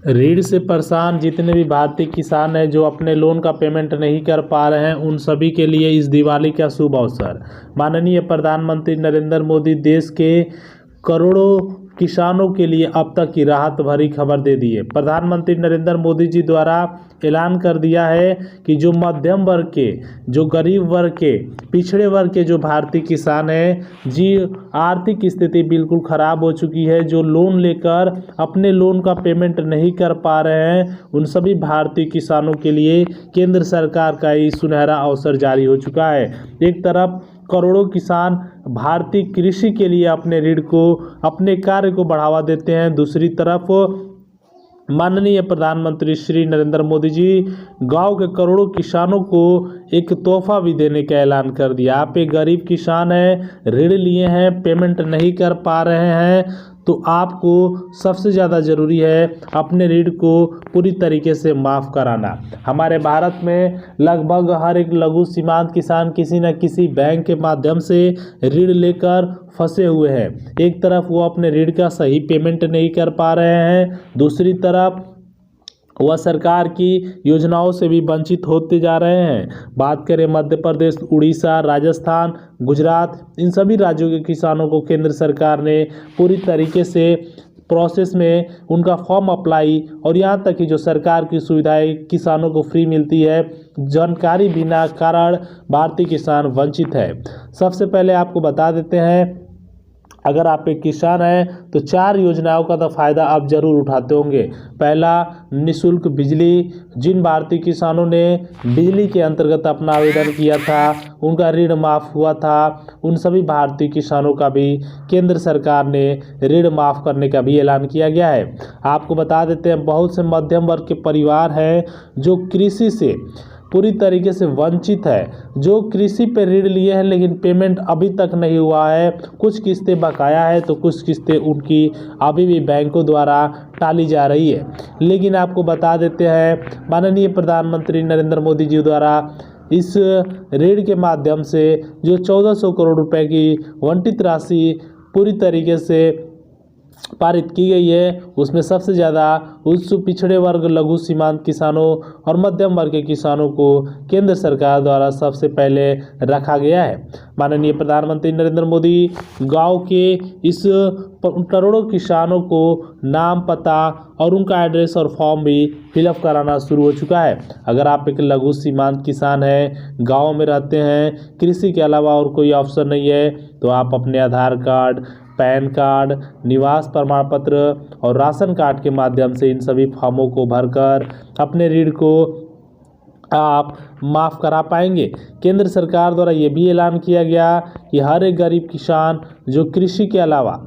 ऋण से परेशान जितने भी भारतीय किसान हैं जो अपने लोन का पेमेंट नहीं कर पा रहे हैं, उन सभी के लिए इस दिवाली का शुभ अवसर माननीय प्रधानमंत्री नरेंद्र मोदी देश के करोड़ों किसानों के लिए अब तक की राहत भरी खबर दे दी है। प्रधानमंत्री नरेंद्र मोदी जी द्वारा ऐलान कर दिया है कि जो मध्यम वर्ग के, जो गरीब वर्ग के, पिछड़े वर्ग के जो भारतीय किसान हैं जी, आर्थिक स्थिति बिल्कुल ख़राब हो चुकी है, जो लोन लेकर अपने लोन का पेमेंट नहीं कर पा रहे हैं, उन सभी भारतीय किसानों के लिए केंद्र सरकार का ये सुनहरा अवसर जारी हो चुका है। एक तरफ करोड़ों किसान भारतीय कृषि के लिए अपने ऋण को, अपने कार्य को बढ़ावा देते हैं, दूसरी तरफ माननीय प्रधानमंत्री श्री नरेंद्र मोदी जी गांव के करोड़ों किसानों को एक तोहफा भी देने का ऐलान कर दिया। आप एक गरीब किसान हैं, ऋण लिए हैं, पेमेंट नहीं कर पा रहे हैं, तो आपको सबसे ज़्यादा ज़रूरी है अपने ऋण को पूरी तरीके से माफ़ कराना। हमारे भारत में लगभग हर एक लघु सीमांत किसान किसी न किसी बैंक के माध्यम से ऋण लेकर फंसे हुए हैं। एक तरफ वो अपने ऋण का सही पेमेंट नहीं कर पा रहे हैं, दूसरी तरफ वह सरकार की योजनाओं से भी वंचित होते जा रहे हैं। बात करें मध्य प्रदेश, उड़ीसा, राजस्थान, गुजरात, इन सभी राज्यों के किसानों को केंद्र सरकार ने पूरी तरीके से प्रोसेस में उनका फॉर्म अप्लाई और यहाँ तक कि जो सरकार की सुविधाएं किसानों को फ्री मिलती है, जानकारी बिना कारण भारतीय किसान वंचित है। सबसे पहले आपको बता देते हैं, अगर आप एक किसान हैं तो 4 योजनाओं का तो फ़ायदा आप ज़रूर उठाते होंगे। पहला, निःशुल्क बिजली। जिन भारतीय किसानों ने बिजली के अंतर्गत अपना आवेदन किया था, उनका ऋण माफ़ हुआ था, उन सभी भारतीय किसानों का भी केंद्र सरकार ने ऋण माफ़ करने का भी ऐलान किया गया है। आपको बता देते हैं, बहुत से मध्यम वर्ग के परिवार हैं जो कृषि से पूरी तरीके से वंचित है, जो कृषि पे ऋण लिए हैं लेकिन पेमेंट अभी तक नहीं हुआ है, कुछ किस्तें बकाया है तो कुछ किस्तें उनकी अभी भी बैंकों द्वारा टाली जा रही है। लेकिन आपको बता देते हैं, माननीय प्रधानमंत्री नरेंद्र मोदी जी द्वारा इस ऋण के माध्यम से जो 1400 करोड़ रुपए की आवंटित राशि पूरी तरीके से पारित की गई है, उसमें सबसे ज़्यादा उस पिछड़े वर्ग, लघु सीमांत किसानों और मध्यम वर्ग के किसानों को केंद्र सरकार द्वारा सबसे पहले रखा गया है। माननीय प्रधानमंत्री नरेंद्र मोदी गांव के इस करोड़ों किसानों को नाम, पता और उनका एड्रेस और फॉर्म भी फिलअप कराना शुरू हो चुका है। अगर आप एक लघु सीमांत किसान हैं, गाँव में रहते हैं, कृषि के अलावा और कोई ऑप्शन नहीं है, तो आप अपने आधार कार्ड, पैन कार्ड, निवास प्रमाण पत्र और राशन कार्ड के माध्यम से इन सभी फॉर्मों को भरकर अपने ऋण को आप माफ़ करा पाएंगे। केंद्र सरकार द्वारा ये भी ऐलान किया गया कि हर एक गरीब किसान जो कृषि के अलावा,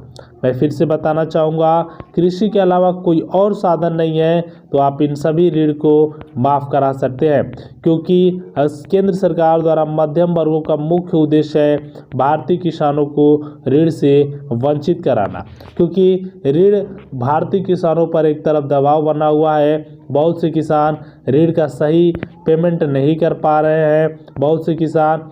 मैं फिर से बताना चाहूँगा, कृषि के अलावा कोई और साधन नहीं है, तो आप इन सभी ऋण को माफ़ करा सकते हैं, क्योंकि केंद्र सरकार द्वारा मध्यम वर्गों का मुख्य उद्देश्य है भारतीय किसानों को ऋण से वंचित कराना। क्योंकि ऋण भारतीय किसानों पर एक तरफ दबाव बना हुआ है, बहुत से किसान ऋण का सही पेमेंट नहीं कर पा रहे हैं, बहुत से किसान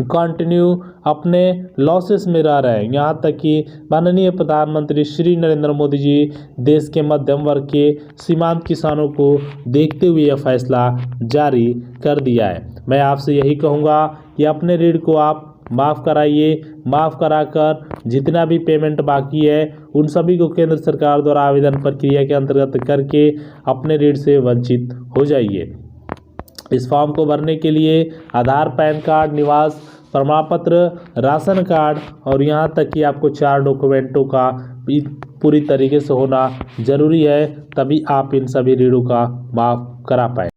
कंटिन्यू अपने लॉसेस में रह रहे हैं। यहाँ तक कि माननीय प्रधानमंत्री श्री नरेंद्र मोदी जी देश के मध्यम वर्ग के सीमांत किसानों को देखते हुए यह फैसला जारी कर दिया है। मैं आपसे यही कहूँगा कि अपने ऋण को आप माफ़ कराइए, माफ़ कराकर जितना भी पेमेंट बाकी है उन सभी को केंद्र सरकार द्वारा आवेदन प्रक्रिया के अंतर्गत करके अपने ऋण से वंचित हो जाइए। इस फॉर्म को भरने के लिए आधार, पैन कार्ड, निवास प्रमाण पत्र, राशन कार्ड और यहाँ तक कि आपको 4 डॉक्यूमेंटों का पूरी तरीके से होना ज़रूरी है, तभी आप इन सभी ऋणों का माफ़ करा पाएँ।